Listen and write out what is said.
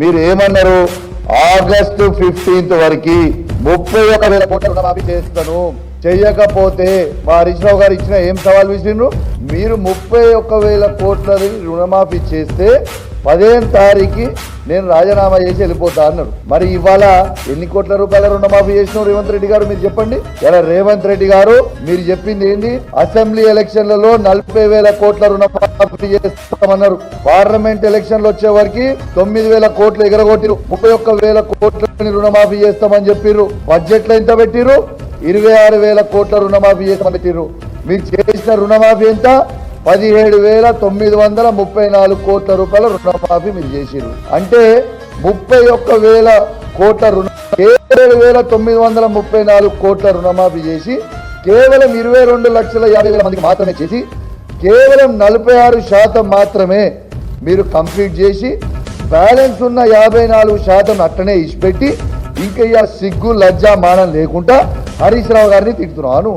మీరు ఏమన్నారు? ఆగస్టు 15 వరకు 31,000 కోట్ల రుణమాఫీ చేస్తాను, చెయ్యకపోతే మా హరీష్ రావు గారు ఇచ్చిన ఏం సవాల్ విసిరిండ్రు? మీరు 31,000 కోట్ల రుణమాఫీ చేస్తే 15వ తారీఖు నేను రాజీనామా చేసి వెళ్ళిపోతా అన్నారు. మరి ఇవాళ ఎన్ని కోట్ల రూపాయల రుణమాఫీ చేసినారు రేవంత్ రెడ్డి గారు? మీరు చెప్పండి. ఇలా రేవంత్ రెడ్డి గారు మీరు చెప్పింది ఏంది? అసెంబ్లీ ఎలక్షన్లలో 40,000 కోట్ల రుణమాఫీ చేస్తామన్నారు. పార్లమెంట్ ఎలక్షన్లు వచ్చే వరకు 9,000 కోట్లు ఎగరగొట్టిరు. 31,000 కోట్ల రుణమాఫీ చేస్తామని చెప్పిర్రు. బడ్జెట్ లో ఎంత పెట్టిరు? 26,000 కోట్ల రుణమాఫీ చేస్తామని పెట్టిర్రు. మీరు చేసిన రుణమాఫీ ఎంత? 17,934 కోట్ల రూపాయల రుణమాఫీ మీరు చేసిరు. అంటే 31,000 కోట్ల 17,934 కోట్ల రుణమాఫీ చేసి కేవలం 22,50,000 మందికి మాత్రమే చేసి కేవలం 46% మాత్రమే మీరు కంప్లీట్ చేసి బ్యాలెన్స్ ఉన్న 54% అట్టనే ఇచ్చిపెట్టి ఇంకా సిగ్గు లజ్జా మానం లేకుండా హరీష్ రావు గారిని తిడుతున్నాను.